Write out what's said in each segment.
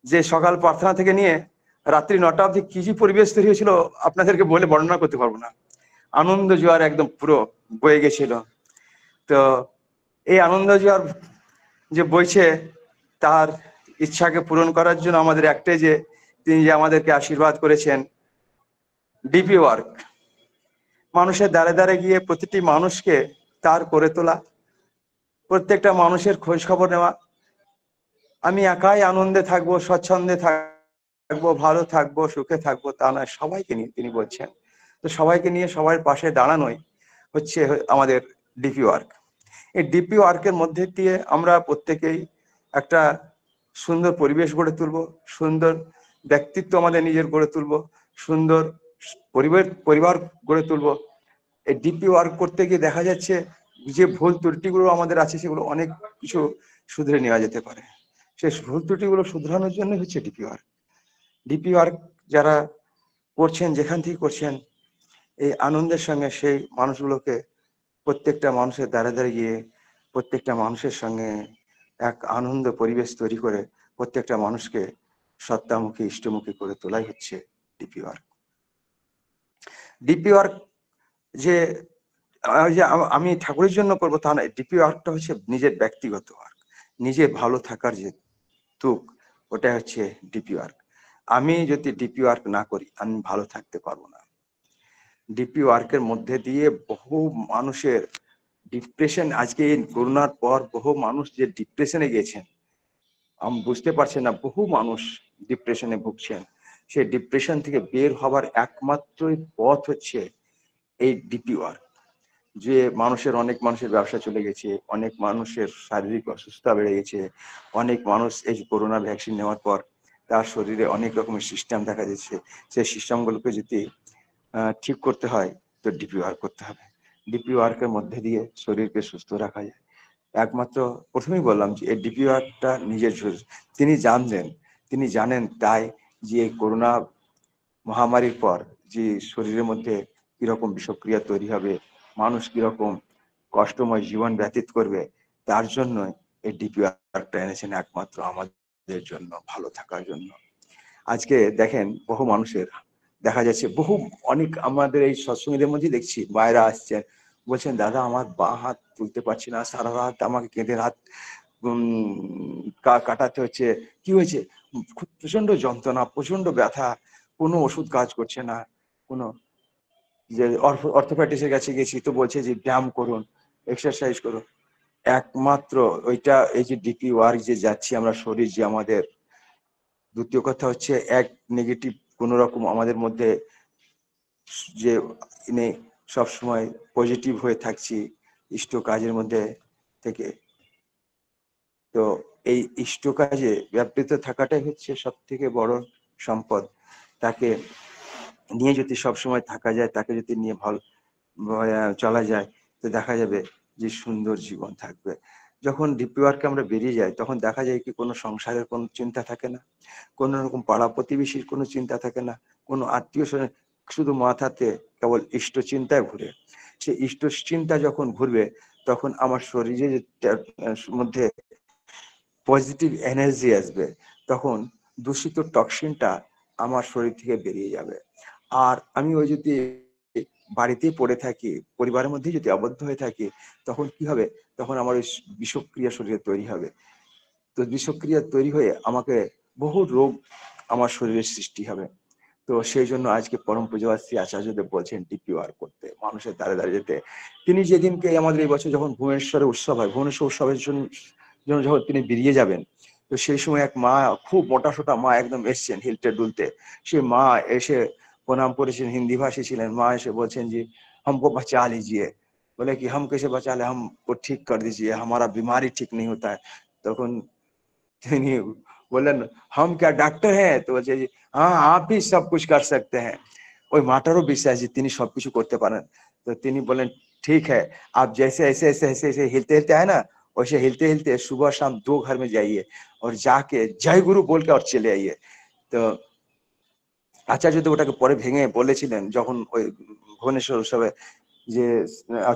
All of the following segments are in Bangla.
যে সকাল প্রার্থনা থেকে নিয়ে রাত্রি 9টা অবধি কি কি পরিবেশ তৈরি হয়েছিল আপনাদেরকে বলে বর্ণনা করতে পারবো না। আনন্দ জোয়ার একদম পুরো বয়ে গেছিল। তো এই আনন্দ জোয়ার যে বইছে তার ইচ্ছাকে পূরণ করার জন্য আমাদের একটাই যে তিনি যে আমাদেরকে আশীর্বাদ করেছেন, ডিপি ওয়ার্ক, মানুষের দ্বারে দ্বারে গিয়ে প্রতিটি মানুষকে তার করে তোলা, প্রত্যেকটা মানুষের খোঁজ খবর নেওয়া। আমি একাই আনন্দে থাকবো, স্বচ্ছন্দে থাকবো, ভালো থাকবো, সুখে থাকবো তা নয়, সবাইকে নিয়ে তিনি বলছেন। তো সবাইকে নিয়ে সবার পাশে দাঁড়ানোই হচ্ছে আমাদের ডিপি ওয়ার্ক। এই ডিপি ওয়ার্কের মধ্যে দিয়ে আমরা প্রত্যেকেই একটা সুন্দর পরিবেশ গড়ে তুলবো, সুন্দর ব্যক্তিত্ব আমাদের নিজের গড়ে তুলবো, সুন্দর পরিবার গড়ে তুলবো। এই ডিপি ওয়ার্ক করতে গিয়ে দেখা যাচ্ছে যে ভুল ত্রুটিগুলো আমাদের আছে সেগুলো অনেক কিছু শুধরে নেওয়া যেতে পারে। সেই ভুল ত্রুটিগুলো শুধরানোর জন্য হচ্ছে ডিপি ওয়ার্ক। ডিপি ওয়ার্ক যারা করছেন, যেখান থেকে করছেন, এই আনন্দের সঙ্গে সেই মানুষগুলোকে প্রত্যেকটা মানুষের দ্বারে দ্বারে গিয়ে প্রত্যেকটা মানুষের সঙ্গে এক আনন্দ পরিবেশ তৈরি করে প্রত্যেকটা মানুষকে সত্তামুখী ইষ্টমুখী করে তোলাই হচ্ছে ডিপি ওয়ার্ক। ডিপি ওয়ার্ক যে আমি ঠাকুরের জন্য করবো তা নয়, ডিপি ওয়ার্কটা হচ্ছে নিজের ব্যক্তিগত ওয়ার্ক, নিজে ভালো থাকার যে তুক, ওটা হচ্ছে ডিপি ওয়ার্ক। আমি যদি ডিপি ওয়ার্ক না করি আমি ভালো থাকতে পারবো না। ডিপি ওয়ার্কের মধ্যে দিয়ে বহু মানুষের ডিপ্রেশন, আজকে এই করোনার পর বহু মানুষ যে ডিপ্রেশনে গেছেন আমি বুঝতে পারছি না, বহু মানুষ ডিপ্রেশনে ভুগছেন। সেই ডিপ্রেশন থেকে বের হবার একমাত্র পথ হচ্ছে এই ডিপি ওয়ার্ক। যে অনেক মানুষের ব্যবসা চলে গেছে, অনেক মানুষের শারীরিক অসুস্থতা বেড়ে গেছে, অনেক মানুষ এই করোনা ভ্যাকসিন নেওয়ার পর তার শরীরে অনেক রকমের সিস্টেম দেখা যাচ্ছে। সেই সিস্টেমগুলোকে যদি ঠিক করতে হয় তো ডিপি ওয়ার্ক করতে হবে। ডিপি ওয়ার্কের মধ্যে দিয়ে শরীরকে সুস্থ রাখা যায়। একমাত্র প্রথমেই বললাম যে এই ডিপি ওয়ার্কটা নিজের তিনি জানেন তাই যে এই করোনা মহামারীর পর যে শরীরের মধ্যে কিরকম বিষক্রিয়া তৈরি হবে, মানুষ কিরকম কষ্টময় জীবন ব্যতীত করবে, তার জন্য এই ডিপি ওয়ার্কটা এনেছেন একমাত্র আমাদের জন্য, ভালো থাকার জন্য। আজকে দেখেন বহু মানুষের দেখা যাচ্ছে অনেক আমাদের এই সৎসঙ্গীদের মধ্যে দেখছি মায়েরা আসছেন, বলছেন দাদা আমার বাঁ হাত তুলতে পারছি না, সারা রাত আমাকে কেঁদে রাত কাটাতে হচ্ছে। কি হয়েছে? খুব প্রচন্ড যন্ত্রণা, প্রচন্ড ব্যথা, কোনো ওষুধ কাজ করছে না। কোনো যে অর্থোপেডিক্সের কাছে গেছি তো বলছে যে ব্যায়াম করুন, এক্সারসাইজ করুন। একমাত্র ওইটা এই যে ডিপি ওয়ার্ক যে যাচ্ছি আমরা, শরীর যে আমাদের, দ্বিতীয় কথা হচ্ছে এক নেগেটিভ কোন রকম আমাদের মধ্যে যে সব সময় পজিটিভ হয়ে থাকছি ইষ্ট কাজের মধ্যে থেকে। তো এই ইষ্ট কাজে ব্যাপৃত থাকাটাই হচ্ছে সব থেকে বড় সম্পদ। তাকে নিয়ে যদি সবসময় থাকা যায়, তাকে যদি নিয়ে ভালো চলা যায়, তো দেখা যাবে যে সুন্দর জীবন থাকবে। যখন ডিপি ওয়ার্কে আমরা বেরিয়ে যাই তখন দেখা যায় কি কোনো সংসারের কোনো চিন্তা থাকে না, কোনো রকম পাড়া প্রতিবেশীর কোনো চিন্তা থাকে না, কোনো আত্মীয় স্বজন, শুধু মাথাতে কেবল ইষ্ট চিন্তায় ঘুরে। সে ইষ্ট চিন্তা যখন ঘুরবে তখন আমার শরীরের মধ্যে পজিটিভ এনার্জি আসবে, তখন দূষিত টক্সিনটা আমার শরীর থেকে বেরিয়ে যাবে। আর আমি ওই যদি বাড়িতেই পড়ে থাকি, পরিবারের মধ্যে যদি আবদ্ধ হয়ে থাকি, তখন কি হবে? তখন আমার ওই বিষক্রিয়া শরীরে তৈরি হবে। তো বিষক্রিয়া তৈরি হয়ে আমাকে বহু রোগ আমার শরীরের সৃষ্টি হবে। তো সেই জন্য আজকে পরম পূজ্যপাদ শ্রী আচার্যদেব বলছেন ডিপি ওয়ার্ক করতে, মানুষের দ্বারে দ্বারে যেতে। তিনি যেদিনকে আমাদের এই বছর যখন ভুবনেশ্বরে উৎসব হয়, ভুবনেশ্বর উৎসবের জন্য যখন তিনি বেরিয়ে যাবেন, তো সেই সময় এক মা, খুব মোটা সোটা মা একদম এসছেন হিলতে ডুলতে। সে মা এসে প্রণাম করেছেন, হিন্দি ভাষী ছিলেন। মা এসে বলছেন যে हमको बचा लीजिए। बोले कि हम कैसे बचा ले, हमको ठीक कर दीजिए, हमारा बीमारी ठीक नहीं होता है। তখন তিনি বললেন हम क्या डॉक्टर हैं? तो বলছে যে हाँ आप ही सब कुछ कर सकते हैं। ওই মাটারও বিশ্বাস যে তিনি সবকিছু করতে পারেন। তো তিনি বলেন ठीक है, आप जैसे ऐसे ऐसे ऐसे ऐसे हिलते हिलते है ना, वैसे हिलते हिलते सुबह शाम 2 घर में जाइए और जाके जय गुरु बोल के और चले आइए। তো আচার্যদেব ওটাকে পরে ভেঙে বলেছিলেন যখন ওই ভুবনেশ্বর উৎসবে, যে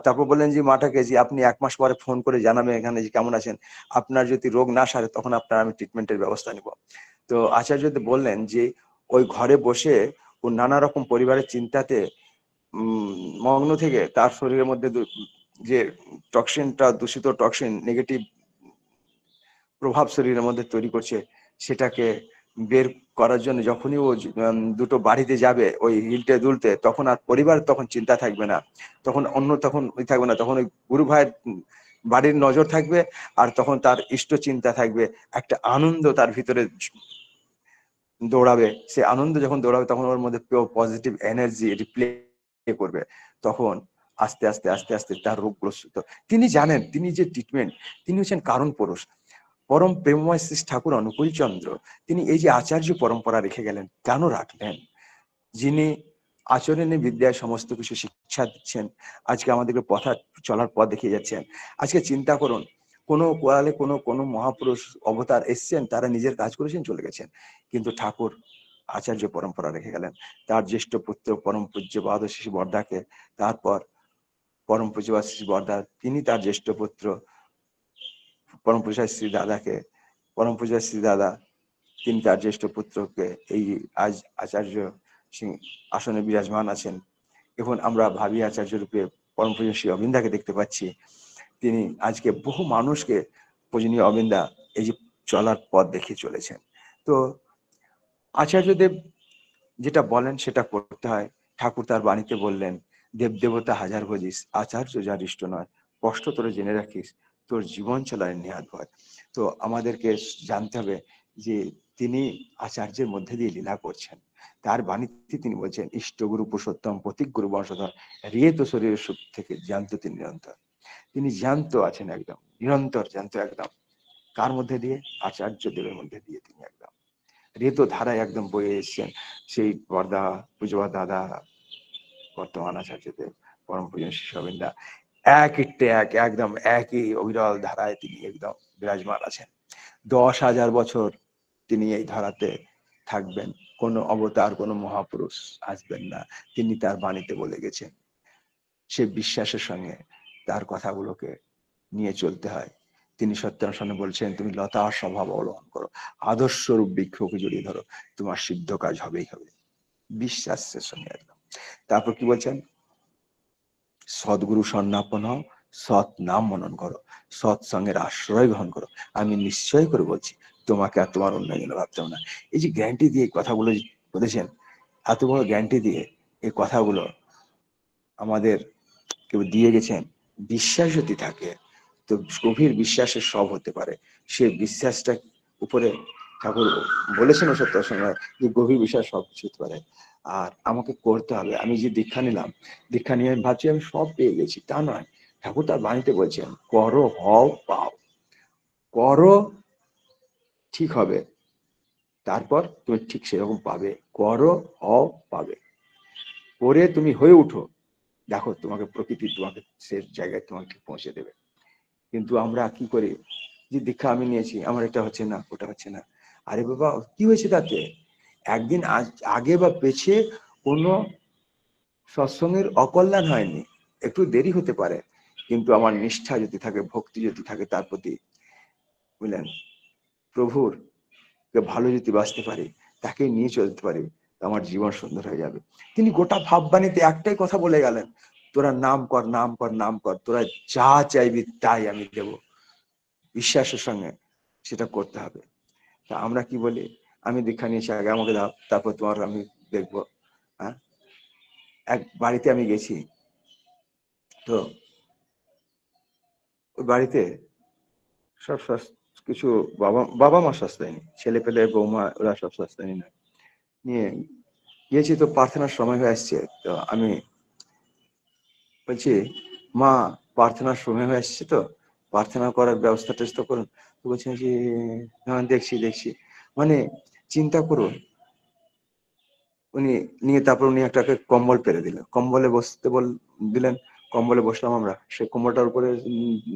তারপর বললেন যে মাটাকে যে আপনি 1 মাস পরে ফোন করে জানাবেন এখানে যে কেমন আছেন, আপনার যদি রোগ না সারে তখন আপনার আমি ট্রিটমেন্টের ব্যবস্থা নিব। তো তো আচার্যদেব বললেন যে ওই ঘরে বসে ও নানা রকম পরিবারের চিন্তাতে মগ্ন থেকে তার শরীরের মধ্যে যে টক্সিনটা, দূষিত টক্সিন, নেগেটিভ প্রভাব শরীরের মধ্যে তৈরি করছে, সেটাকে বের করার জন্য যখনই ও দুটো বাড়িতে যাবে ওই হিলটে দুলতে, তখন আর পরিবার তখন চিন্তা থাকবে না, তখন অন্য তখন ওই থাকবে না, তখন ওই গুরু ভাইয়ের বাড়ির নজর থাকবে, আর তখন তার ইষ্ট চিন্তা থাকবে, একটা আনন্দ তার ভিতরে দৌড়াবে। সে আনন্দ যখন দৌড়াবে তখন ওর মধ্যে পজিটিভ এনার্জি রিপ্লে করবে, তখন আস্তে আস্তে আস্তে আস্তে তার রোগগুলো সুস্থ। তিনি জানেন, তিনি যে ট্রিটমেন্ট, তিনি হচ্ছেন কারণ পুরুষ, পরম প্রেমময় শ্রী ঠাকুর অনুকূল চন্দ্র। তিনি এই যে আচার্য পরম্পরা রেখে গেলেন, কেন রাখলেন? যিনি আচরণে বিদ্যায় সমস্ত কিছু শিক্ষা দিচ্ছেন, আজকে আমাদেরকে পথা চলার পথ দেখিয়ে যাচ্ছেন। আজকে চিন্তা করুন, কোনো কোয়ালে কোনো মহাপুরুষ অবতার এসছেন, তারা নিজের কাজ করেছেন, চলে গেছেন, কিন্তু ঠাকুর আচার্য পরম্পরা রেখে গেলেন। তার জ্যেষ্ঠ পুত্র পরম পূজ্যপাদ শ্রী বর্দাকে, তারপর পরম পূজ্যপাদ শ্রী বর্দা, তিনি তার জ্যেষ্ঠ পুত্র পরম পূজ্য শ্রী দাদাকে, পরম পূজ্য শ্রী দাদা তিনি তার জ্যেষ্ঠ পুত্রকে এই আজ আচার্য সিং আসনে বিরাজমান আছেন। এখন আমরা ভাবি আচার্য রূপে পরম পূজ্য শ্রী অবিন্দাকে দেখতে পাচ্ছি। তিনি আজকে বহু মানুষকে পূজনীয় অবিন্দা এই যে চলার পথ দেখিয়ে চলেছেন। তো আচার্যদেব যেটা বলেন সেটা করতে হয়। ঠাকুর তার বাণীতে বললেন, দেব দেবতা হাজার ভজিস, আচার্য যার ইষ্ট নয়, স্পষ্ট তোরে জেনে রাখিস, তোর জীবন চলার নেহাত ভয়। তো আমাদেরকে জানতে হবে যে তিনি আচার্যের মধ্যে দিয়ে লীলা করছেন। তার বাণীতে তিনি বলছেন, ইষ্টগুরু পুরুষোত্তম প্রতীক গুরু বংশধর, রিয়েত শরীরের সুখ থেকে জ্যান্ত তিনি নিরন্তর। তিনি জ্যান্ত আছেন, একদম নিরন্তর জ্যান্ত, একদম কার মধ্যে দিয়ে? আচার্য দেবের মধ্যে দিয়ে তিনি একদম রেত ধারায় একদম বয়ে এসছেন। সেই বর্দা পুজোবা দাদা, বর্তমান আচার্যদেব, পরম পূজ্য শ্রী অবিন্দা, একদম একই অবিরল ধারায় তিনি একদম বিরাজমান আছেন। 10,000 বছর তিনি এই ধারাতে থাকবেন, কোনো অবতার, কোনো মহাপুরুষ আসবেন না, তিনি তার বাণীতে বলে গেছেন। সে বিশ্বাসের সঙ্গে তার কথাগুলোকে নিয়ে চলতে হয়। তিনি সত্যানুসন্ধানে বলছেন, তুমি লতা স্বভাব অবলম্বন করো, আদর্শ রূপ বৃক্ষকে জড়িয়ে ধরো, তোমার সিদ্ধ কাজ হবেই হবে, বিশ্বাসের সঙ্গে একদম। তারপর কি বলছেন? সদ্গুরু সন্নাপন হও, সৎ নাম মনন করো, সৎসঙ্গের আশ্রয় গ্রহণ করো, আমি নিশ্চয় করে বলছি তোমাকে আর তোমার অন্য জন্য ভাবতে হবে না। এই যে গ্যারান্টি দিয়ে কথাগুলো বলেছেন, এত বড় গ্যারান্টি দিয়ে এই কথাগুলো আমাদের কেউ দিয়ে গেছেন। বিশ্বাস যদি থাকে তো গভীর বিশ্বাসের সব হতে পারে। সে বিশ্বাসটা উপরে ঠাকুর বলেছেন সত্য সময় যে গভীর বিশ্বাস সব কিছু হতে পারে। আর আমাকে করতে হবে। আমি যে দীক্ষা নিলাম, দীক্ষা নিয়ে আমি ভাবছি আমি সব পেয়ে গেছি, তা নয়। ঠাকুর তার বাণীতে বলছেন, করো হও পাও, করো ঠিক হবে, তারপর তুমি ঠিক সেরকম পাবে। করো হও পাবে, করে তুমি হয়ে উঠো, দেখো তোমাকে প্রকৃতি তোমাকে সে জায়গায় তোমাকে ঠিক পৌঁছে দেবে। কিন্তু আমরা কি করি, যে দীক্ষা আমি নিয়েছি, আমার এটা হচ্ছে না, ওটা হচ্ছে না, আরে বাবা কি হয়েছে তাতে? একদিন আগে বা পেছে কোনো সৎসঙ্গের অকল্যাণ হয়নি, একটু দেরি হতে পারে, কিন্তু আমার নিষ্ঠা যদি থাকে, ভক্তি যদি থাকে তার প্রতি, বুঝলেন, প্রভুর কে ভালো যদি বাঁচতে পারি, তাকে নিয়ে চলতে পারি, আমার জীবন সুন্দর হয়ে যাবে। তিনি গোটা ভাববাণীতে একটাই কথা বলে গেলেন, তোরা নাম কর, নাম কর, নাম কর, তোরা যা চাইবি তাই আমি দেব। বিশ্বাসের সঙ্গে সেটা করতে হবে। তা আমরা কি বলি, আমি দীক্ষা নিয়েছি, আগে আমাকে দাও, তারপর তোমার আমি দেখবো। হ্যাঁ, এক বাড়িতে আমি গেছি, তো ওই বাড়িতে সব কিছু বাবা মা সস্তায়নি, ছেলে পেলে বৌমা ওরা সব সস্তায়নি না নিয়ে গিয়েছি। তো প্রার্থনার সময় হয়ে আসছে, তো আমি বলছি, মা প্রার্থনার সময় হয়ে আসছে, তো প্রার্থনা করার ব্যবস্থা টেস্ট করুন। তো বলছেন যে হ্যাঁ দেখছি দেখছি। মানে চিন্তা করুন, উনি নিয়ে তারপর উনি একটাকে কম্বল পেরে দিলেন, কম্বলে বসতে দিলেন, কম্বলে বসলাম আমরা, সেই কম্বলটার উপরে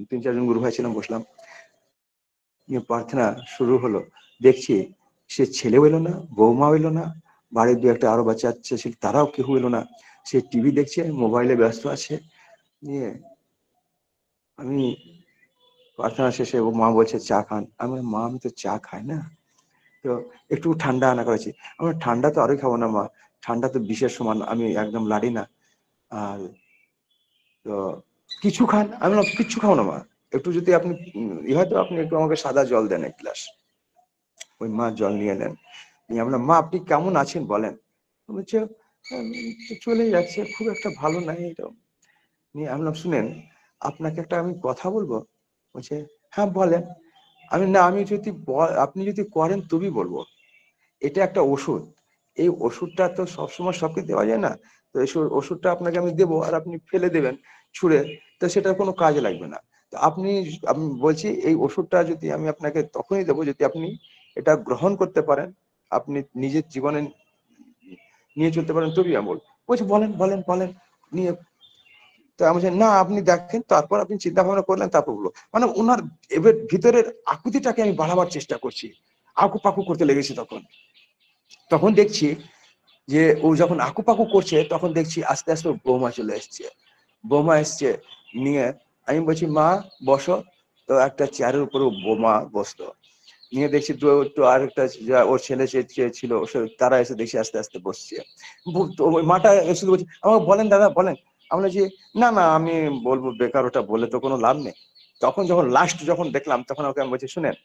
3-4 জন গুরু ভাই ছিলাম, বসলাম, নিয়ে প্রার্থনা শুরু হলো। দেখছি সে ছেলেও এলো না, বৌমাও এলো না, বাড়ির 2-1 আরো বাচ্চা ছিল, তারাও কেউ এলো না। সে টিভি দেখছে, মোবাইলে ব্যস্ত আছে। নিয়ে আমি প্রার্থনা শেষে ও মা বলছে চা খান, আমি মা আমি তো চা খাই না। তো একটু ঠান্ডা আনা করেছি। আমরা ঠান্ডা তো আরোই খাবো না মা, ঠান্ডা তো বিষের সমান, আমি একদম লাড়ি না। আর তো কিছু খান, আমি বললাম কিচ্ছু খাও না মা, একটু যদি আপনি হয়তো আপনি একটু আমাকে সাদা জল দেন এক গ্লাস। ওই মা জল নিয়ে নেন, নিয়ে আমরা, মা আপনি কেমন আছেন বলেন? বলছে চলে যাচ্ছে, খুব একটা ভালো নাই এটা। নিয়ে আমি বললাম শুনেন, আপনাকে একটা আমি কথা বলবো। বলছে হ্যাঁ বলেন। আমি না, আমি যদি আপনি যদি করেন তবেই বলবো। এটা একটা ওষুধ, এই ওষুধটা তো সবসময় সবকে দেওয়া যায় না, তো এই ওষুধটা আপনাকে আমি দেবো আর আপনি ফেলে দেবেন ছুঁড়ে, তো সেটা কোনো কাজে লাগবে না। তো আমি বলছি এই ওষুধটা যদি আমি আপনাকে তখনই দেবো যদি আপনি এটা গ্রহণ করতে পারেন, আপনি নিজের জীবনে নিয়ে চলতে পারেন, তবেই আমি বলবো। বলছি বলেন বলেন বলেন নিয়ে। তো আমি বলছি না আপনি দেখেন, তারপর আপনি চিন্তা ভাবনা করলেন তারপর বলবো। মানে ওনার এবার ভিতরের আকুতিটাকে আমি বাড়াবার চেষ্টা করছি, আকু পাকু করতে লেগেছি। তখন তখন দেখছি যে ও যখন আকুপাকু করছে তখন দেখছি আস্তে আস্তে ওর বৌমা চলে এসছে। বৌমা এসছে নিয়ে, আমি বলছি মা বসো, তো একটা চেয়ারের উপরে বৌমা বসলো। নিয়ে দেখছি তো আরেকটা ওর ছেলে ছিল তারা এসে দেখছি আস্তে আস্তে বসছে। তো ওই মাটা এসে বলছে আমাকে বলেন দাদা বলেন। আমরা যে না না আমি বলবো, বেকার, ওটা বলে তো কোনো লাভ নেই। তখন যখন লাস্ট যখন দেখলাম তখন ওকে আমি বলছি শুনেন,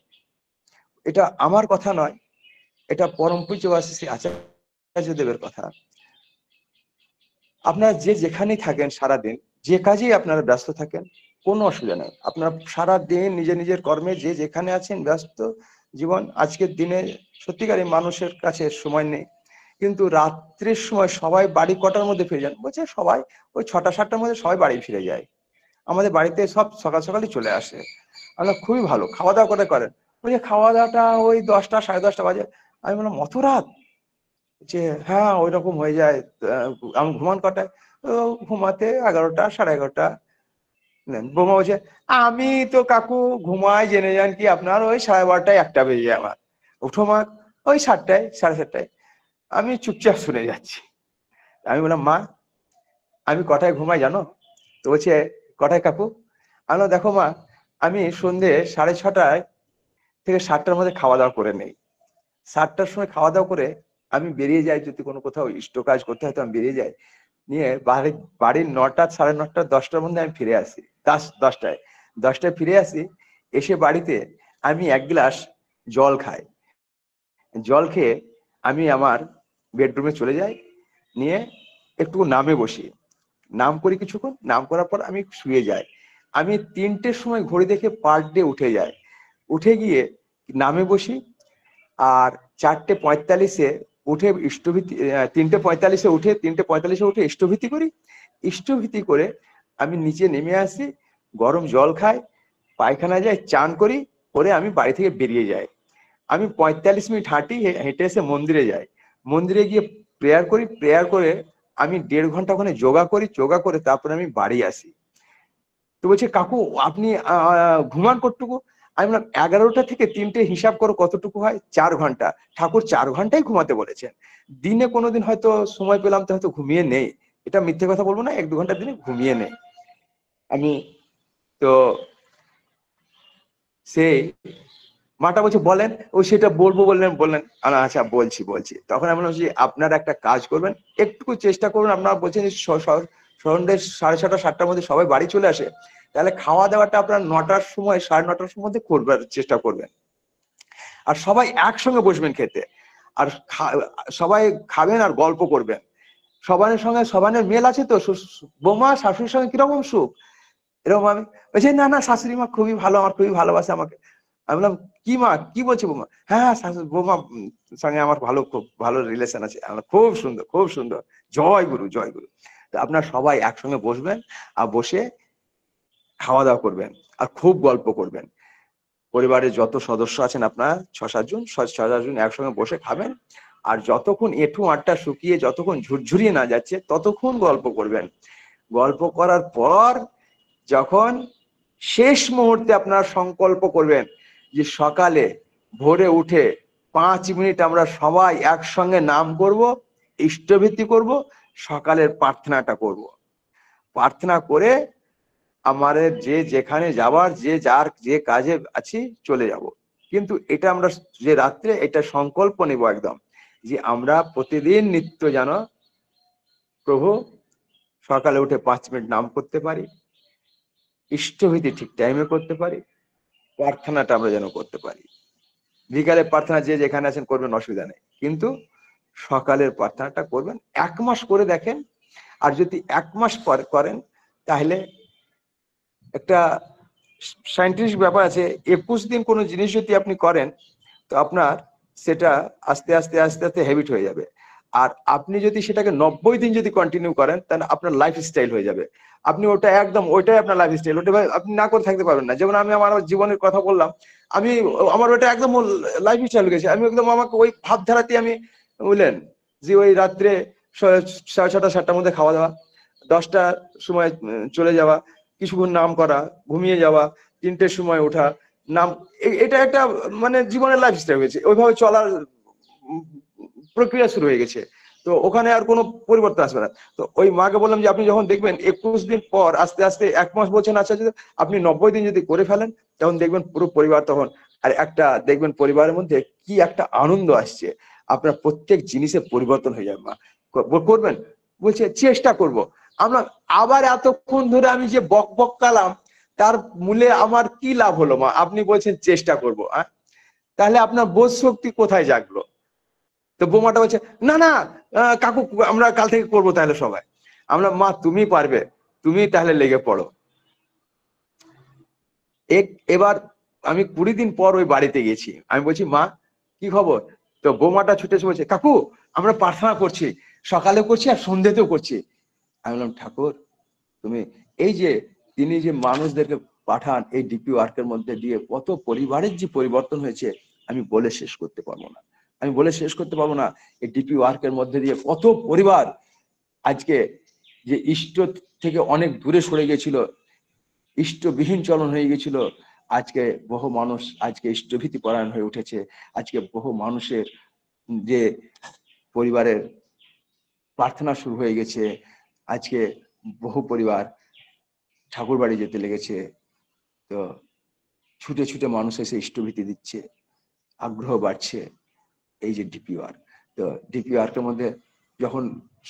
এটা আমার কথা নয়, এটা পরম পূজ্যবাসী শ্রী আচার্যদেবের কথা। আপনারা যে যেখানেই থাকেন সারাদিন, যে কাজেই আপনারা ব্যস্ত থাকেন, কোনো অসুবিধা নেই, আপনারা সারাদিন নিজের নিজের কর্মে যে যেখানে আছেন ব্যস্ত জীবন। আজকের দিনে সত্যিকারই মানুষের কাছে সময় নেই, কিন্তু রাত্রির সময় সবাই বাড়ি কটার মধ্যে ফিরে যান? বলছে সবাই ওই 6টা 7টার মধ্যে সবাই বাড়ি ফিরে যায়, আমাদের বাড়িতে সব সকাল সকালই চলে আসে। আমরা খুবই ভালো, খাওয়া দাওয়া করে করেন? বলছে খাওয়া দাওয়াটা ওই 10টা 10:30 বাজে। আমি বললাম অত রাত? যে হ্যাঁ ওই রকম হয়ে যায়। আমি ঘুমান কটায়? তো ঘুমাতে 11টা 11:30। বৌমা বলছে আমি তো কাকু ঘুমাই জেনে যান কি আপনার ওই 12:30 1টা বেজে যায় আমার, উঠো মা ওই 7টায় 7:30টায়। আমি চুপচাপ শুনে যাচ্ছি। আমি বললাম মা আমি কটায় ঘুমাই জানো? তো বলছে কটায় কাকু? আমি দেখো মা, আমি সন্ধ্যে 6:30 থেকে 7টার মধ্যে খাওয়া দাওয়া করে নেই। 7টার সময় খাওয়া দাওয়া করে আমি বেরিয়ে যাই, যদি কোনো কোথাও ইষ্ট কাজ করতে হয় তো আমি বেরিয়ে যাই। নিয়ে বাড়ির 9টা 9:30 10টার মধ্যে আমি ফিরে আসি। 10টায় ফিরে আসি। এসে বাড়িতে আমি 1 গ্লাস জল খাই। জল খেয়ে আমি আমার বেডরুমে চলে যাই, নিয়ে একটু নামে বসি, নাম করি কিছুক্ষণ, নাম করার পর আমি শুয়ে যাই। আমি 3টের সময় ঘড়ি দেখে পার ডে উঠে যাই, উঠে গিয়ে নামে বসি। আর 4:45-এ উঠে ইষ্টভীতি, 3:45-এ উঠে 3:45-এ উঠে ইষ্টভীতি করি। ইষ্টভীতি করে আমি নিচে নেমে আসি, গরম জল খাই, পায়খানা যাই, চান করি, করে আমি বাড়ি থেকে বেরিয়ে যাই। আমি 45 মিনিট হাঁটি, হেঁটে এসে মন্দিরে যাই। মন্দিরে গিয়ে প্রেয়ার করি, প্রেয়ার করে আমি 1.5 ঘন্টা ওখানে যোগা করি, যোগা করে তারপরে আমি বাড়ি আসি। তো বলছে কাকু আপনি ঘুমান কতটুকু? আমি বললাম 11টা থেকে 3টে হিসাব করো কতটুকু হয়? 4 ঘন্টা। ঠাকুর 4 ঘন্টাই ঘুমাতে বলেছেন। দিনে কোনোদিন হয়তো সময় পেলাম তো হয়তো ঘুমিয়ে নেই, এটা মিথ্যে কথা বলবো না, 1-2 ঘন্টা দিনে ঘুমিয়ে নেই আমি। তো সেই মাটা বলছে বলেন, ও সেটা বলবো বললেন বললেন। আচ্ছা বলছি বলছি। তখন আমি বলছি আপনারা একটা কাজ করবেন, একটু চেষ্টা করুন, আপনারা বলছেন সন্ধ্যে 6:30 7টার মধ্যে সবাই বাড়ি চলে আসে, তাহলে খাওয়া দাওয়াটা আপনার 9টার সময় 9:30টার মধ্যে করবার চেষ্টা করবেন। আর সবাই একসঙ্গে বসবেন খেতে, আর সবাই খাবেন আর গল্প করবেন। সবানের সঙ্গে সবানের মেল আছে তো? বৌমা শাশুড়ির সঙ্গে কিরকম সুখ, এরকম আমি বলছি না না শাশুড়ি মা খুবই ভালো, আমার খুবই ভালোবাসে আমাকে। আমি বললাম কি মা কি বলছে বৌমা? হ্যাঁ হ্যাঁ শাশুড়ি বৌমা সঙ্গে আমার খুব ভালো রিলেশন আছে, আমার খুব সুন্দর খুব সুন্দর, জয় গুরু জয় গুরু। তো আপনার সবাই একসঙ্গে বসবেন, আর বসে খাওয়া দাওয়া করবেন, আর খুব গল্প করবেন। পরিবারের যত সদস্য আছেন আপনার 6-7 জন, 6-7 জন একসঙ্গে বসে খাবেন। আর যতক্ষণ এঁঠু আটটা শুকিয়ে যতক্ষণ ঝুরঝুরিয়ে না যাচ্ছে ততক্ষণ গল্প করবেন। গল্প করার পর যখন শেষ মুহূর্তে আপনারা সংকল্প করবেন যে সকালে ভোরে উঠে 5 মিনিট আমরা সবাই একসঙ্গে নাম করব, ইষ্টভীতি করব, সকালের প্রার্থনাটা করব। প্রার্থনা করে আমাদের যে যেখানে যাবার, যে যার যে কাজে আছি চলে যাব। কিন্তু এটা আমরা যে রাত্রে এটা সংকল্প নেব একদম, যে আমরা প্রতিদিন নিত্য যেন প্রভু সকালে উঠে 5 মিনিট নাম করতে পারি, ইষ্টভীতি ঠিক টাইমে করতে পারি, প্রার্থনাটা আমরা যেন করতে পারি। বিকালে প্রার্থনা যে যেখানে আছেন করবেন, অসুবিধা নেই, কিন্তু সকালের প্রার্থনাটা করবেন। 1 মাস করে দেখেন, আর যদি 1 মাস পর করেন তাহলে একটা সায়েন্টিফিক ব্যাপার আছে, 21 দিন কোনো জিনিস যদি আপনি করেন তো আপনার সেটা আস্তে আস্তে আস্তে আস্তে হ্যাবিট হয়ে যাবে। আর আপনি যদি সেটাকে 90 দিন যদি কন্টিনিউ করেন তাহলে আপনার লাইফ স্টাইল হয়ে যাবে। আপনি ওটা একদম ওইটাই আপনার লাইফ স্টাইল, ওটা আপনি না করে থাকতে পারবেন না। যেমন আমি আমার জীবনের কথা বললাম, আমি আমার ওটা একদম লাইফ স্টাইল হয়ে গেছে। আমি একদম আমাকে ওই ভাবধারাতে আমি বুঝলেন যে ওই রাত্রে 6:30 7টার মধ্যে খাওয়া দাওয়া, 10টার সময় চলে যাওয়া, কিছুক্ষণ নাম করা, ঘুমিয়ে যাওয়া, 3টের সময় ওঠা, নাম, এটা একটা মানে জীবনের লাইফ স্টাইল হয়েছে। ওইভাবে চলার প্রক্রিয়া শুরু হয়ে গেছে। তো ওখানে আর কোনো পরিবর্তন আসবে না। তো ওই মাকে বললাম যে আপনি যখন দেখবেন 21 দিন পর আস্তে আস্তে 1 মাস বলছেন, আচ্ছা যদি আপনি 90 দিন যদি করে ফেলেন তখন দেখবেন পুরো পরিবার তখন, আর একটা দেখবেন পরিবারের মধ্যে কি একটা আনন্দ আসছে, আপনার প্রত্যেক জিনিসের পরিবর্তন হয়ে যাবে। মা করবেন বলছে চেষ্টা করব। আমরা আবার এতক্ষণ ধরে আমি যে বক বক কালাম তার মূলে আমার কি লাভ হলো মা? আপনি বলছেন চেষ্টা করব, তাহলে আপনার বোধ শক্তি কোথায় জাগলো? তো বৌমাটা বলছে না না কাকু আমরা কাল থেকে করবো তাহলে সবাই। আমরা মা তুমি পারবে, তুমি তাহলে লেগে পড়ো। এবার আমি 20 দিন পর ওই বাড়িতে গেছি, আমি বলছি মা কি খবর? তো বৌমাটা ছুটে এসে বলছে কাকু আমরা প্রার্থনা করছি, সকালে করছি আর সন্ধ্যেতেও করছি। আমি বললাম ঠাকুর তুমি এই যে তিনি যে মানুষদেরকে পাঠান এই ডিপি ওয়ার্কের মধ্যে দিয়ে কত পরিবারের যে পরিবর্তন হয়েছে আমি বলে শেষ করতে পারবো না, আমি বলে শেষ করতে পারবো না। এই ডিপি ওয়ার্কের মধ্যে দিয়ে কত পরিবার আজকে যে ইষ্ট থেকে অনেক দূরে সরে গেছিল, ইষ্টবিহীন চলন হয়ে গেছিল, আজকে বহু মানুষ আজকে ইষ্টভীতি পরায়ণ হয়ে উঠেছে। আজকে বহু মানুষের যে পরিবারের প্রার্থনা শুরু হয়ে গেছে, আজকে বহু পরিবার ঠাকুর বাড়ি যেতে লেগেছে। তো ছুটে ছুটে মানুষ এসে ইষ্টভীতি দিচ্ছে, আগ্রহ বাড়ছে এই যে ডিপি ওয়ার্ক। তো ডিপি ওয়ার্কের মধ্যে যখন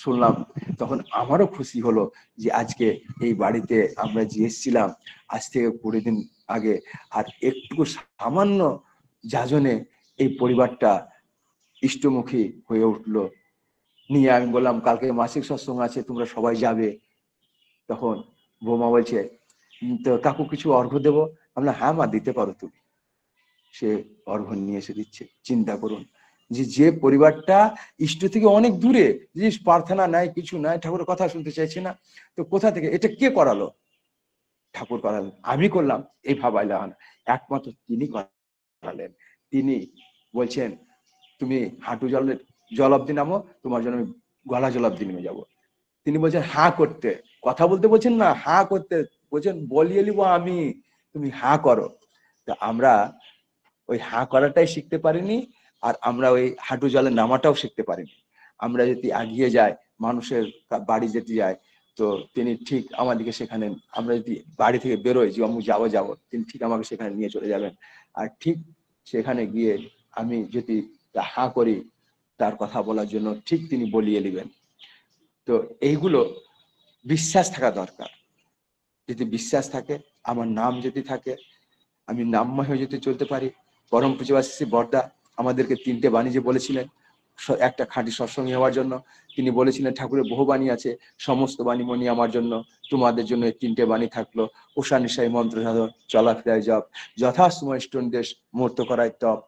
শুনলাম তখন আমারও খুশি হলো যে আজকে এই বাড়িতে আমরা যে এসেছিলাম আজ থেকে 20 দিন আগে, আর একটু সামান্য যাজনে এই পরিবারটা ইষ্টমুখী হয়ে উঠলো। নিয়ে আমি বললাম কালকে মাসিক সৎসঙ্গ আছে তোমরা সবাই যাবে। তখন বৌমা বলছে তো কাকু কিছু অর্ঘ্য দেবো? আমরা হ্যাঁ মা দিতে পারো তুমি। সে অর্ঘ্য নিয়ে এসে দিচ্ছে। চিন্তা করুন যে যে পরিবারটা ইষ্ট থেকে অনেক দূরে, যে প্রার্থনা নাই কিছু নাই, ঠাকুরের কথা শুনতে চাইছে না, তো কোথা থেকে এটা কে করালো? ঠাকুর করালেন। আমি করলাম এই ভাবাইলাম, একমাত্র তিনি করালেন। তিনি বলছেন তুমি হাঁটু জল অব্দি নামো, তোমার জন্য আমি গলা জল অব্দি নেমে যাবো। তিনি বলছেন হাঁ করতে, কথা বলতে বলছেন না, হাঁ করতে বলছেন, বলিয়ে নিব আমি, তুমি হাঁ করো। তো আমরা ওই হাঁ করাটাই শিখতে পারিনি, আর আমরা ওই হাঁটু জলে নামাটাও শিখতে পারিনি। আমরা যদি এগিয়ে যাই, মানুষের বাড়ি যেতে যাই, তো তিনি ঠিক আমাদেরকে সেখানে, আমরা যদি বাড়ি থেকে বেরোই যে আমি যাবো, তিনি ঠিক আমাকে সেখানে নিয়ে চলে যাবেন। আর ঠিক সেখানে গিয়ে আমি যদি হাঁ করি তার কথা বলার জন্য, ঠিক তিনি বলিয়ে নেবেন। তো এইগুলো বিশ্বাস থাকা দরকার। যদি বিশ্বাস থাকে, আমার নাম যদি থাকে, আমি নামময় হয়ে যদি চলতে পারি। পরম পূজ্যবাসী বর্দা আমাদেরকে 3টে বাণী যে বলেছিলেন একটা খাঁটি সৎসঙ্গী হওয়ার জন্য, তিনি বলেছিলেন ঠাকুরের বহু বাণী আছে, সমস্ত বাণী মনি আমার জন্য, তোমাদের জন্য এই 3টে বাণী থাকলো। উষা নিশায় মন্ত্র সাধন, চলাফেরায় জপ, যথাসময় স্টোন দেশ মূর্ত করায় তপ,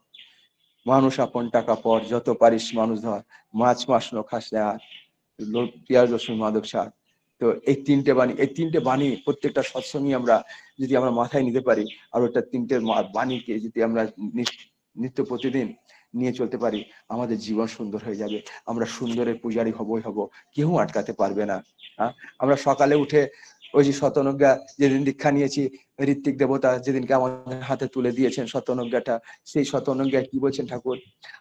মানুষ আপন টাকা পর, যত পারিস মানুষ ধর, মাছ ন খাস আর পেঁয়াজ রসুন মাদক সার। তো এই 3টে বাণী, এই 3টে বাণী প্রত্যেকটা সৎসঙ্গী আমরা যদি আমরা মাথায় নিতে পারি, আর ওটা 3টে বাণীকে যদি আমরা নিত্য প্রতিদিন নিয়ে চলতে পারি, আমাদের জীবন সুন্দর হয়ে যাবে। আমরা সুন্দরের পূজারী হবই হব, কেউ আটকাতে পারবে না। আমরা সকালে উঠে ওই যে শতনজ্ঞা যেদিন দীক্ষা নিয়েছি, ঋত্বিক দেবতা যেদিনকে আমাদের হাতে তুলে দিয়েছেন শতনজ্ঞাটা, সেই শতনজ্ঞায় কি বলছেন ঠাকুর?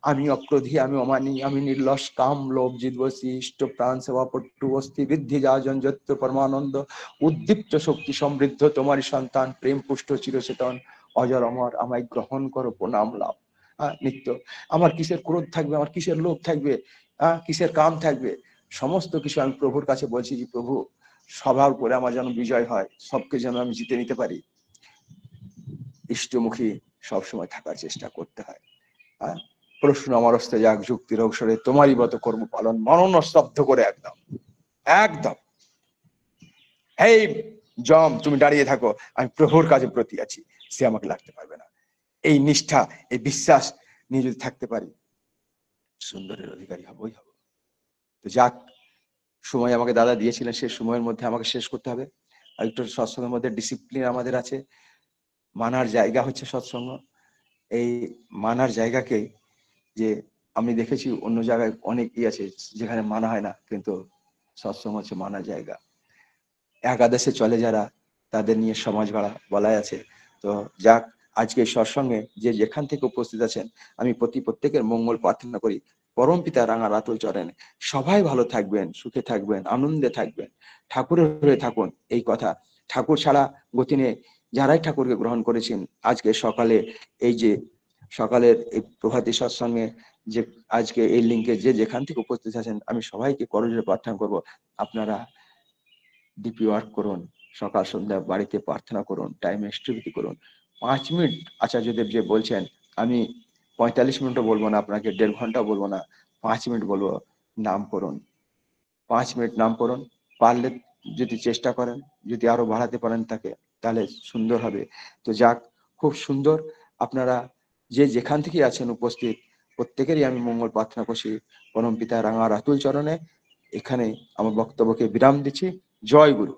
আমি অক্রোধী, আমি অমানী, আমি নির্লস, কাম লোভ জিদবসী, ইষ্ট প্রাণ সেবা পট্টু অস্থি বৃদ্ধি যাজন যত্র পরমানন্দ, উদ্দীপ্ত শক্তি সমৃদ্ধ তোমারই সন্তান, প্রেম পুষ্ট চিরচেতন, অজর অমর আমায় গ্রহণ করো প্রণাম লাভ। নিত্য আমার কিসের ক্রোধ থাকবে, আমার কিসের লোভ থাকবে, কিসের কাম থাকবে, সমস্ত কিছু আমি প্রভুর কাছে বলছি যে প্রভু সবার উপরে আমার যেন বিজয় হয়, সবকে যেন আমি জিতে নিতে পারি। ইষ্টমুখী সবসময় থাকার চেষ্টা করতে হয়। প্রশ্ন আমার হস্তে যাক যুক্তির অবসরে তোমারই মতো কর্ম পালন, মনন স্তব্ধ করে একদম একদম এই জম তুমি দাঁড়িয়ে থাকো, আমি প্রভুর কাজে প্রতি আছি, সে আমাকে লাগতে পারবে না। এই নিষ্ঠা, এই বিশ্বাস নিয়ে যদি থাকতে পারি, সুন্দরের অধিকারী হবই হব। তো যাক, সময় আমাকে দাদা দিয়েছিলেন, সে সময়ের মধ্যে আমাকে শেষ করতে হবে। আর একটু সৎসঙ্গের মধ্যে ডিসিপ্লিন আমাদের আছে, মানার জায়গা হচ্ছে সৎসঙ্গ। এই মানার জায়গাকে, যে আমি দেখেছি অন্য জায়গায় অনেকই আছে যেখানে মানা হয় না, কিন্তু সৎসঙ্গ হচ্ছে মানার জায়গা। একাদশে চলে যারা, তাদের নিয়ে সমাজ গড়া বলাই আছে। তো যাক, আজকে সৎসঙ্গে যে যেখান থেকে উপস্থিত আছেন, আমি প্রত্যেকের মঙ্গল প্রার্থনা করি। পরম পিতা রাঙা রাতুল চরণে সবাই ভালো থাকবেন, সুখে থাকবেন, আনন্দে থাকবেন, ঠাকুরের হয়ে থাকুন। এই কথা, ঠাকুর ছাড়া গতি নেই। যারাই ঠাকুরকে গ্রহণ করেছেন, আজকে সকালে এই যে সকালের এই প্রভাতী সৎসঙ্গে যে আজকে এই লিঙ্কে যে যেখান থেকে উপস্থিত আছেন, আমি সবাইকে করজোড়ে প্রার্থনা করব, আপনারা ডিপি ওয়ার্ক করুন, সকাল সন্ধ্যা বাড়িতে প্রার্থনা করুন, টাইম এক্সট্রিবিউটি করুন। 5 মিনিট আচার্যদেব যে বলছেন, আমি 45 মিনিটও বলবো না, আপনাকে 1.5 ঘন্টা বলবো না, 5 মিনিট বলবো, নাম করুন। 5 মিনিট নাম করুন, পারলে যদি চেষ্টা করেন, যদি আরো বাড়াতে পারেন তাকে, তাহলে সুন্দর হবে। তো যাক, খুব সুন্দর। আপনারা যে যেখান থেকে আছেন উপস্থিত, প্রত্যেকেরই আমি মঙ্গল প্রার্থনা করছি পরম পিতা রাঙা রাতুল চরণে। এখানে আমার বক্তব্যকে বিরাম দিচ্ছি। জয় গুরু।